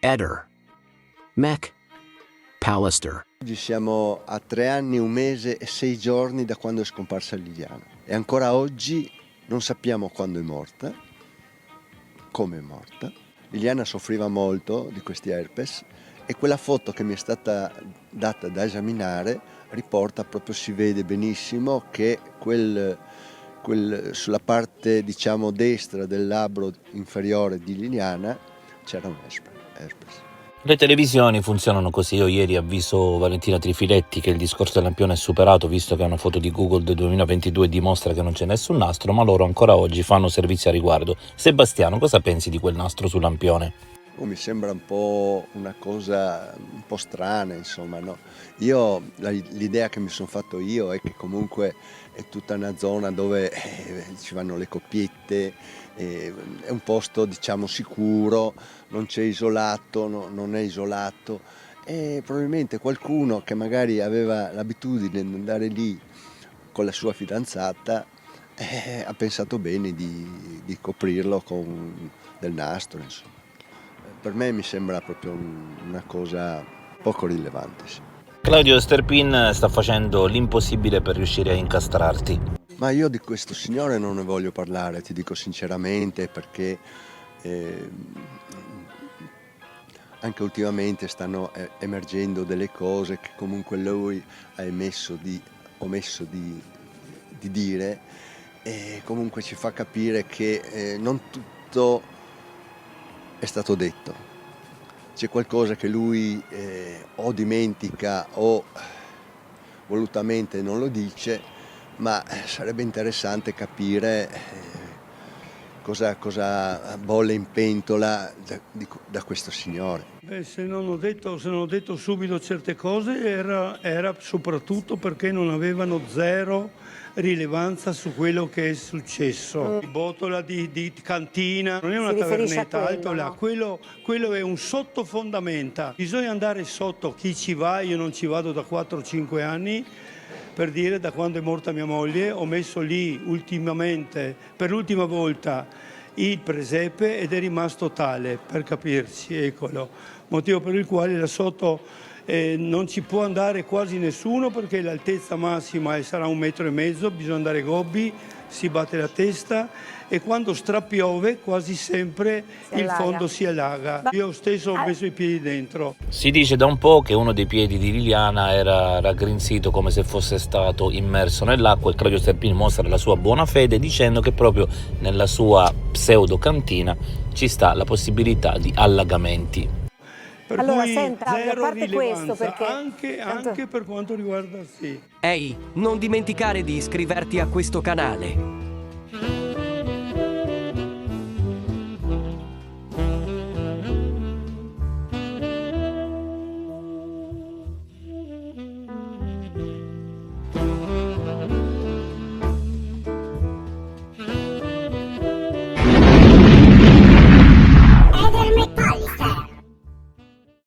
Eder, Mech, Pallister. Oggi siamo a 3 anni, 1 mese e 6 giorni da quando è scomparsa Liliana. E ancora oggi non sappiamo quando è morta, come è morta. Liliana soffriva molto di questi herpes e quella foto che mi è stata data da esaminare riporta, proprio si vede benissimo che sulla parte, diciamo, destra del labbro inferiore di Liliana c'era un herpes. Le televisioni funzionano così. Io ieri avviso Valentina Trifiletti che il discorso del lampione è superato, visto che una foto di Google del 2022 dimostra che non c'è nessun nastro, ma loro ancora oggi fanno servizio a riguardo. Sebastiano, cosa pensi di quel nastro sul lampione? Mi sembra un po' una cosa un po' strana, insomma, no? L'idea che mi sono fatto io è che comunque è tutta una zona dove ci vanno le coppiette, è un posto, diciamo, sicuro, non c'è isolato, non è isolato, e probabilmente qualcuno che magari aveva l'abitudine di andare lì con la sua fidanzata ha pensato bene di coprirlo con del nastro, insomma. Per me mi sembra proprio una cosa poco rilevante. Sì. Claudio Sterpin sta facendo l'impossibile per riuscire a incastrarti. Ma io di questo signore non ne voglio parlare, ti dico sinceramente, perché anche ultimamente stanno emergendo delle cose che comunque lui ha omesso di dire, e comunque ci fa capire che non tutto è stato detto. C'è qualcosa che lui o dimentica o volutamente non lo dice, ma sarebbe interessante capire cosa bolle in pentola da questo signore. Se non ho detto subito certe cose era soprattutto perché non avevano zero rilevanza su quello che è successo. Botola di cantina, non è una tavernetta alto là, quello è un sottofondamenta. Bisogna andare sotto, chi ci va, io non ci vado da 4-5 anni, per dire, da quando è morta mia moglie, ho messo lì ultimamente, per l'ultima volta, il presepe ed è rimasto tale, per capirci, eccolo. Motivo per il quale là sotto non ci può andare quasi nessuno perché l'altezza massima sarà 1,5 metri, bisogna andare gobbi, si batte la testa e quando strapiove quasi sempre il fondo si allaga. Io stesso ho messo i piedi dentro. Si dice da un po' che uno dei piedi di Liliana era raggrinzito come se fosse stato immerso nell'acqua, e Claudio Sterpin mostra la sua buona fede dicendo che proprio nella sua pseudo cantina ci sta la possibilità di allagamenti. Per allora, cui senta, a parte questo, perché anche per quanto riguarda sì. Ehi, non dimenticare di iscriverti a questo canale.